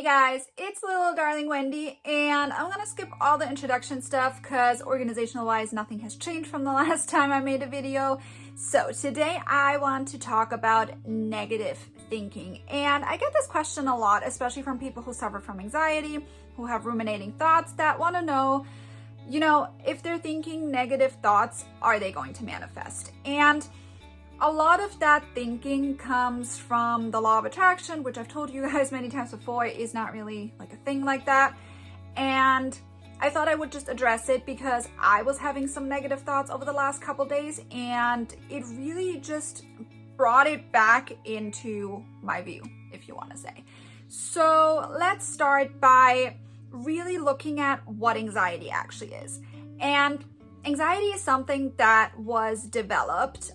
Hey guys, it's little darling Wendy, and I'm gonna skip all the introduction stuff because organizational wise nothing has changed from the last time I made a video. So today I want to talk about negative thinking, and I get this question a lot, especially from people who suffer from anxiety, who have ruminating thoughts, that want to know, if they're thinking negative thoughts, are they going to manifest? And a lot of that thinking comes from the law of attraction, which I've told you guys many times before is not really like a thing like that. And I thought I would just address it because I was having some negative thoughts over the last couple days, and it really just brought it back into my view, if you want to say. So let's start by really looking at what anxiety actually is. And anxiety is something that was developed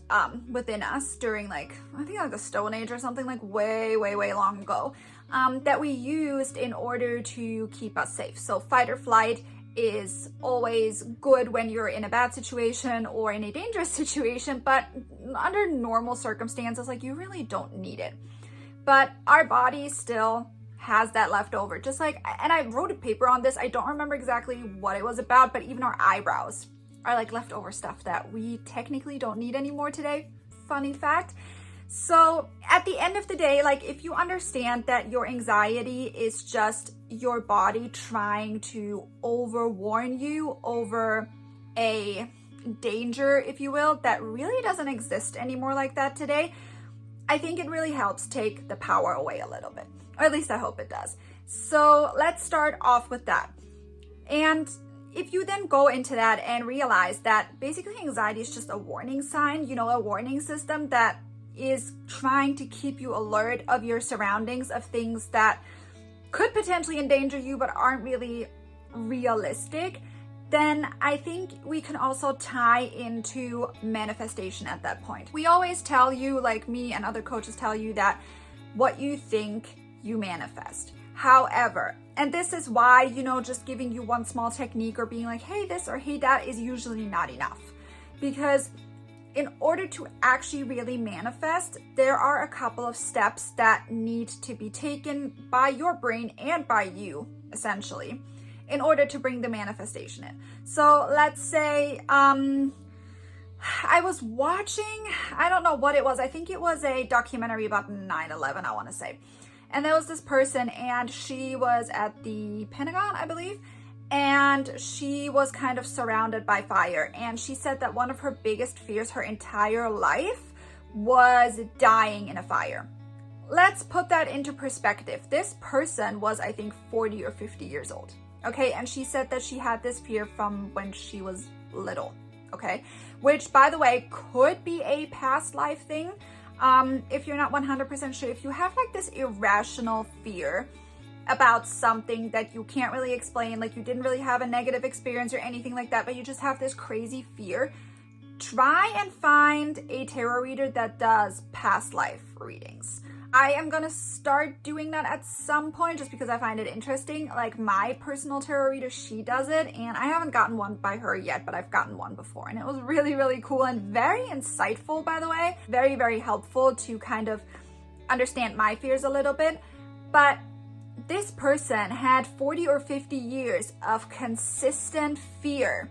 within us during I think the Stone Age or something, way long ago, that we used in order to keep us safe. So fight or flight is always good when you're in a bad situation or in a dangerous situation, but under normal circumstances, you really don't need it. But our body still has that left over. And I wrote a paper on this. I don't remember exactly what it was about, but even our eyebrows are leftover stuff that we technically don't need anymore today. Funny fact. So at the end of the day, if you understand that your anxiety is just your body trying to overwarn you over a danger, if you will, that really doesn't exist anymore like that today, I think it really helps take the power away a little bit. Or at least I hope it does. So let's start off with that. And if you then go into that and realize that basically anxiety is just a warning sign, a warning system that is trying to keep you alert of your surroundings, of things that could potentially endanger you but aren't really realistic, then I think we can also tie into manifestation at that point. We always tell you, me and other coaches tell you, that what you think, you manifest. However, and this is why, just giving you one small technique or being hey this or hey that is usually not enough. Because in order to actually really manifest, there are a couple of steps that need to be taken by your brain and by you, essentially, in order to bring the manifestation in. So let's say, I was watching, I don't know what it was. I think it was a documentary about 9/11, I want to say. And there was this person, and she was at the Pentagon, I believe, and she was kind of surrounded by fire. And she said that one of her biggest fears her entire life was dying in a fire. Let's put that into perspective. This person was, I think, 40 or 50 years old. Okay, and she said that she had this fear from when she was little. Okay, which, by the way, could be a past life thing. If you're not 100% sure, if you have this irrational fear about something that you can't really explain, you didn't really have a negative experience or anything like that, but you just have this crazy fear, try and find a tarot reader that does past life readings. I am gonna start doing that at some point just because I find it interesting. My personal tarot reader, she does it, and I haven't gotten one by her yet, but I've gotten one before, and it was really cool and very insightful, by the way. Very helpful to kind of understand my fears a little bit. But this person had 40 or 50 years of consistent fear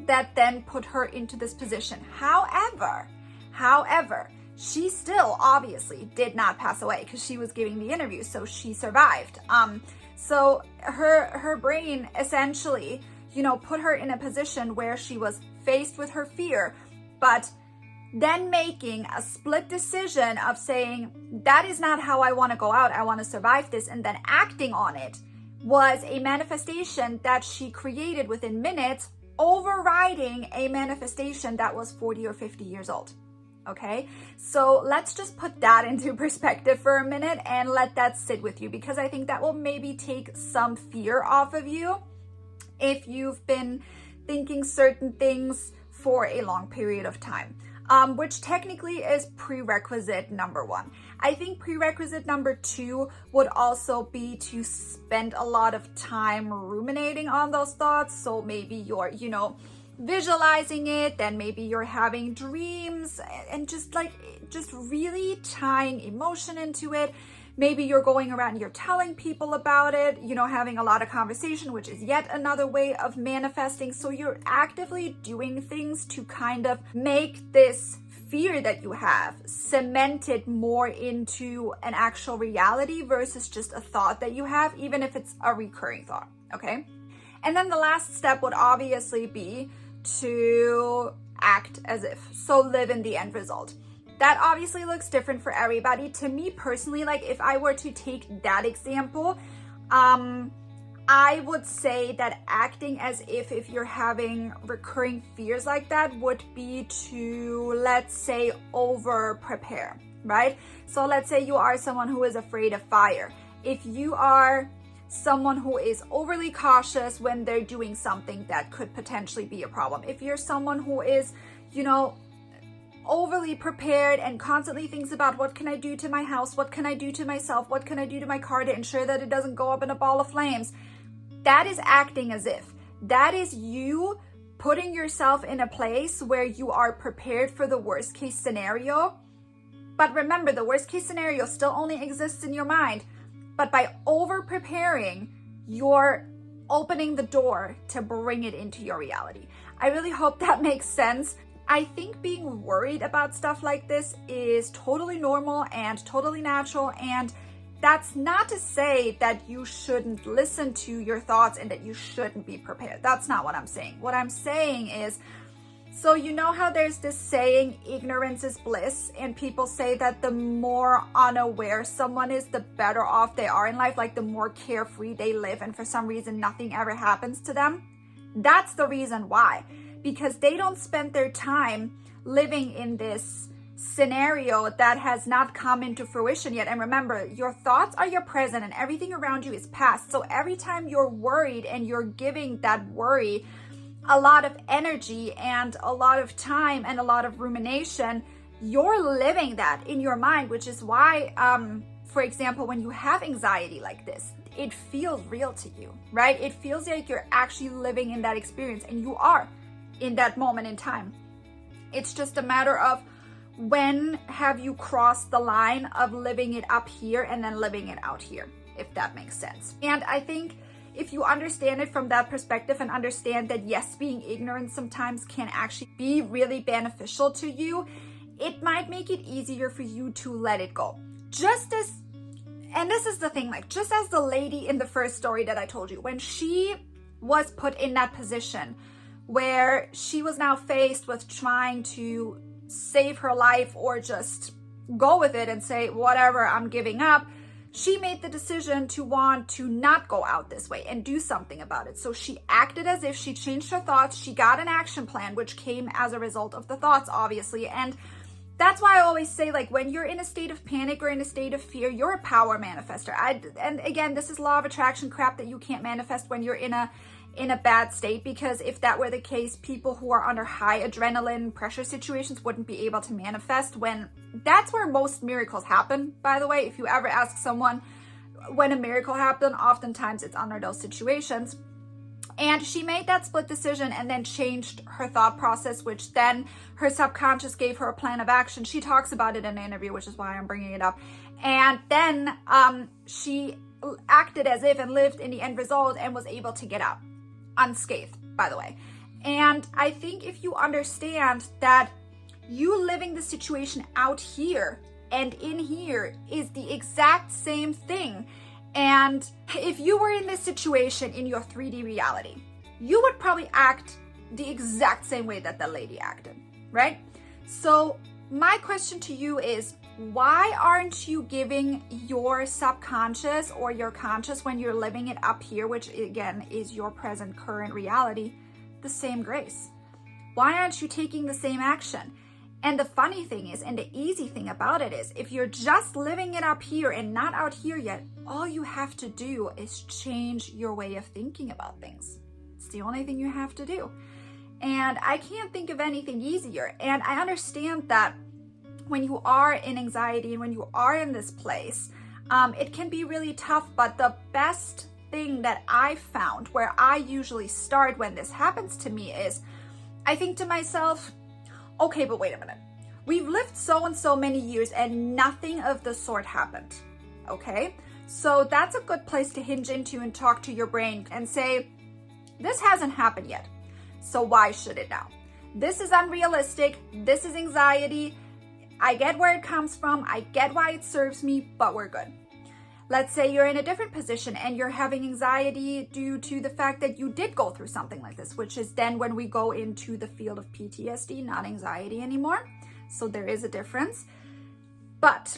that then put her into this position. However, she still obviously did not pass away because she was giving the interview, so she survived. So her brain essentially, put her in a position where she was faced with her fear, but then making a split decision of saying, that is not how I want to go out, I want to survive this, and then acting on it was a manifestation that she created within minutes, overriding a manifestation that was 40 or 50 years old. Okay, so let's just put that into perspective for a minute and let that sit with you, because I think that will maybe take some fear off of you if you've been thinking certain things for a long period of time, which technically is prerequisite number 1. I think prerequisite number 2 would also be to spend a lot of time ruminating on those thoughts. So maybe you're, visualizing it, then maybe you're having dreams, and just really tying emotion into it, Maybe you're going around, you're telling people about it, having a lot of conversation, which is yet another way of manifesting. So you're actively doing things to kind of make this fear that you have cemented more into an actual reality versus just a thought that you have, even if it's a recurring thought, okay? And then the last step would obviously be to act as if, so live in the end result. That obviously looks different for everybody. To me personally, like if I were to take that example, I would say that acting as if you're having recurring fears like that would be to, let's say, over prepare, right? So let's say you are someone who is afraid of fire. If you are someone who is overly cautious when they're doing something that could potentially be a problem, if you're someone who is, overly prepared and constantly thinks about what can I do to my house, what can I do to myself, what can I do to my car to ensure that it doesn't go up in a ball of flames, that is acting as if. That is you putting yourself in a place where you are prepared for the worst case scenario. But remember, the worst case scenario still only exists in your mind. But by over preparing, you're opening the door to bring it into your reality. I really hope that makes sense. I think being worried about stuff like this is totally normal and totally natural, and that's not to say that you shouldn't listen to your thoughts and that you shouldn't be prepared. That's not what I'm saying. What I'm saying is, so you know how there's this saying, ignorance is bliss, and people say that the more unaware someone is, the better off they are in life, like the more carefree they live, and for some reason nothing ever happens to them. That's the reason why. Because they don't spend their time living in this scenario that has not come into fruition yet. And remember, your thoughts are your present and everything around you is past. So every time you're worried and you're giving that worry a lot of energy and a lot of time and a lot of rumination, you're living that in your mind, which is why, for example, when you have anxiety like this, it feels real to you, right? It feels like you're actually living in that experience, and you are in that moment in time. It's just a matter of when have you crossed the line of living it up here and then living it out here, if that makes sense. And I think if you understand it from that perspective and understand that yes, being ignorant sometimes can actually be really beneficial to you, it might make it easier for you to let it go. Just as, and this is the thing, like just as the lady in the first story that I told you, when she was put in that position where she was now faced with trying to save her life or just go with it and say, whatever, I'm giving up, she made the decision to want to not go out this way and do something about it. So she acted as if, she changed her thoughts, she got an action plan, which came as a result of the thoughts, obviously. And that's why I always say, like, when you're in a state of panic or in a state of fear, you're a power manifester. And again, this is law of attraction crap that you can't manifest when you're in a bad state, because if that were the case, people who are under high adrenaline pressure situations wouldn't be able to manifest. When that's where most miracles happen, by the way. If you ever ask someone when a miracle happened, oftentimes it's under those situations. And she made that split decision and then changed her thought process, which then her subconscious gave her a plan of action. She talks about it in an interview, which is why I'm bringing it up. And then she acted as if and lived in the end result and was able to get out unscathed, by the way. And I think if you understand that you living the situation out here and in here is the exact same thing, and if you were in this situation in your 3D reality, you would probably act the exact same way that the lady acted, right? So my question to you is, why aren't you giving your subconscious or your conscious, when you're living it up here, which again is your present current reality, the same grace? Why aren't you taking the same action? And the funny thing is, and the easy thing about it is, if you're just living it up here and not out here yet, all you have to do is change your way of thinking about things. It's the only thing you have to do. And I can't think of anything easier. And I understand that when you are in anxiety and when you are in this place, it can be really tough. But the best thing that I found, where I usually start when this happens to me, is I think to myself, okay, but wait a minute. We've lived so and so many years and nothing of the sort happened. okay? So that's a good place to hinge into and talk to your brain and say, this hasn't happened yet, so why should it now? This is unrealistic, this is anxiety, I get where it comes from, I get why it serves me, but we're good. Let's say you're in a different position and you're having anxiety due to the fact that you did go through something like this, which is then when we go into the field of PTSD, not anxiety anymore. So there is a difference. But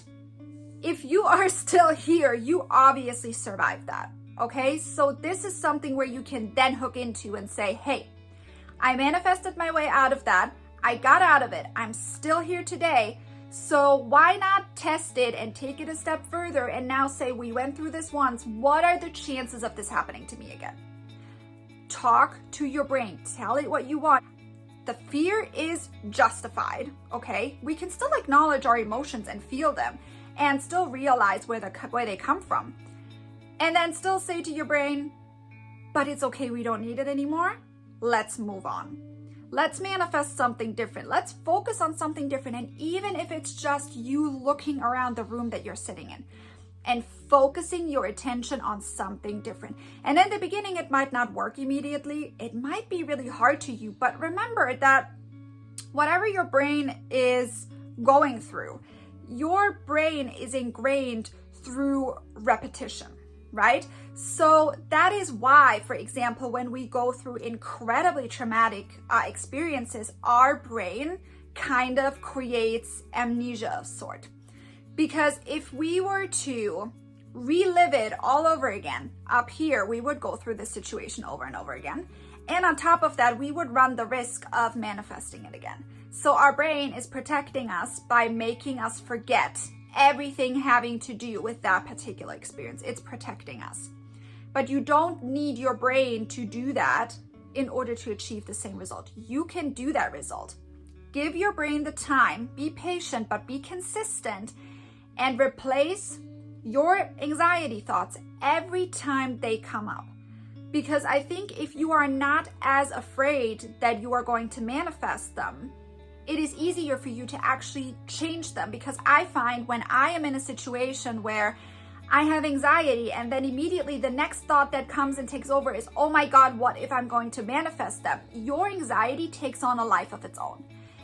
if you are still here, you obviously survived that, okay? So this is something where you can then hook into and say, hey, I manifested my way out of that. I got out of it. I'm still here today. So why not test it and take it a step further and now say, we went through this once. What are the chances of this happening to me again? Talk to your brain. Tell it what you want. The fear is justified, okay? We can still acknowledge our emotions and feel them and still realize where they come from. And then still say to your brain, but it's okay, we don't need it anymore. Let's move on. Let's manifest something different. Let's focus on something different. And even if it's just you looking around the room that you're sitting in and focusing your attention on something different. And in the beginning, it might not work immediately. It might be really hard to you, but remember that whatever your brain is going through, your brain is ingrained through repetition, right? So that is why, for example, when we go through incredibly traumatic experiences, our brain kind of creates amnesia of sort. Because if we were to relive it all over again, up here, we would go through this situation over and over again. And on top of that, we would run the risk of manifesting it again. So our brain is protecting us by making us forget everything having to do with that particular experience. It's protecting us. But you don't need your brain to do that in order to achieve the same result. You can do that result. Give your brain the time, be patient, but be consistent, and replace your anxiety thoughts every time they come up. Because I think if you are not as afraid that you are going to manifest them, it is easier for you to actually change them. Because I find when I am in a situation where I have anxiety and then immediately the next thought that comes and takes over is, oh my God, what if I'm going to manifest them? Your anxiety takes on a life of its own.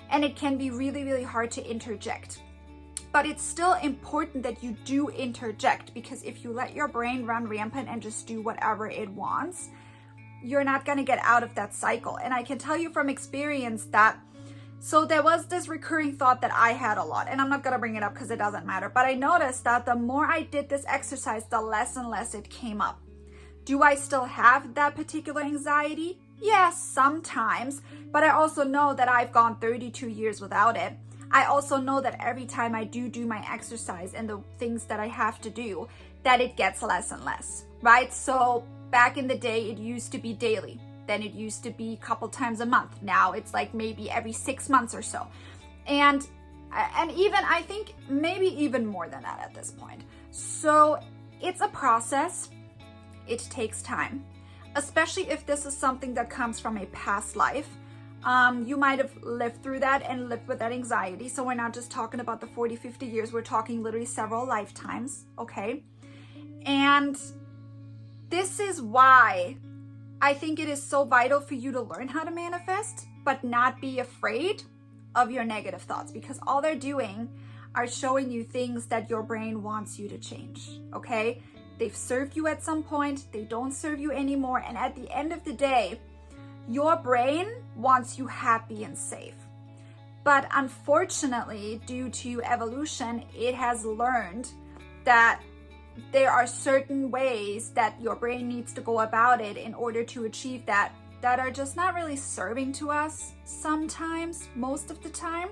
And it can be really, really hard to interject. But it's still important that you do interject, because if you let your brain run rampant and just do whatever it wants, you're not going to get out of that cycle. And I can tell you from experience that, so there was this recurring thought that I had a lot, and I'm not going to bring it up because it doesn't matter, but I noticed that the more I did this exercise, the less and less it came up. Do I still have that particular anxiety? Yes, sometimes, but I also know that I've gone 32 years without it. I also know that every time I do my exercise and the things that I have to do, that it gets less and less, right? So back in the day, it used to be daily. Then it used to be a couple times a month. Now it's like maybe every 6 months or so. And even, I think maybe even more than that at this point. So it's a process. It takes time, especially if this is something that comes from a past life. You might have lived through that and lived with that anxiety. So we're not just talking about the 40, 50 years. We're talking literally several lifetimes, okay? And this is why I think it is so vital for you to learn how to manifest, but not be afraid of your negative thoughts, because all they're doing are showing you things that your brain wants you to change, okay? They've served you at some point, they don't serve you anymore, and at the end of the day, your brain wants you happy and safe. But unfortunately, due to evolution, it has learned that there are certain ways that your brain needs to go about it in order to achieve that are just not really serving to us sometimes, most of the time.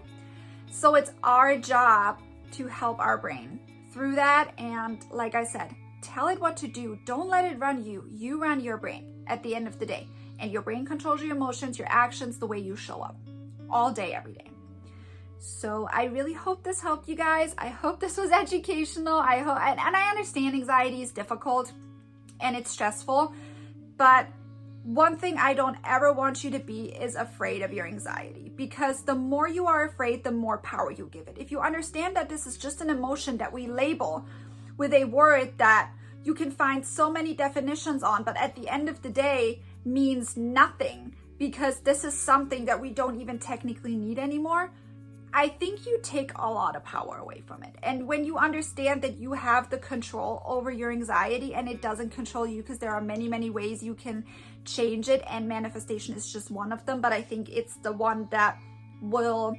So it's our job to help our brain through that. And like I said, tell it what to do. Don't let it run you. You run your brain at the end of the day. And your brain controls your emotions, your actions, the way you show up all day, every day. So I really hope this helped you guys. I hope this was educational. I hope, and I understand anxiety is difficult and it's stressful, but one thing I don't ever want you to be is afraid of your anxiety, because the more you are afraid, the more power you give it. If you understand that this is just an emotion that we label with a word that you can find so many definitions on, but at the end of the day means nothing because this is something that we don't even technically need anymore, I think you take a lot of power away from it. And when you understand that you have the control over your anxiety and it doesn't control you, because there are many, many ways you can change it, and manifestation is just one of them, but I think it's the one that will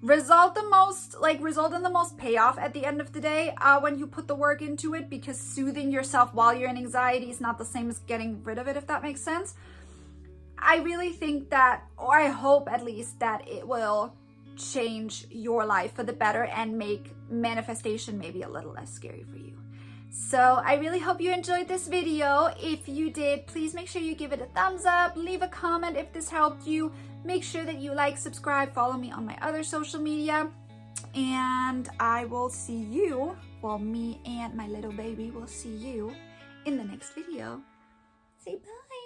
result in the most payoff at the end of the day when you put the work into it, because soothing yourself while you're in anxiety is not the same as getting rid of it, if that makes sense. I really think that, or I hope at least, that it will change your life for the better and make manifestation maybe a little less scary for you. So I really hope you enjoyed this video. If you did, please make sure you give it a thumbs up, leave a comment if this helped you, make sure that you like, subscribe, follow me on my other social media, and I will see you, well, me and my little baby will see you in the next video. Say bye.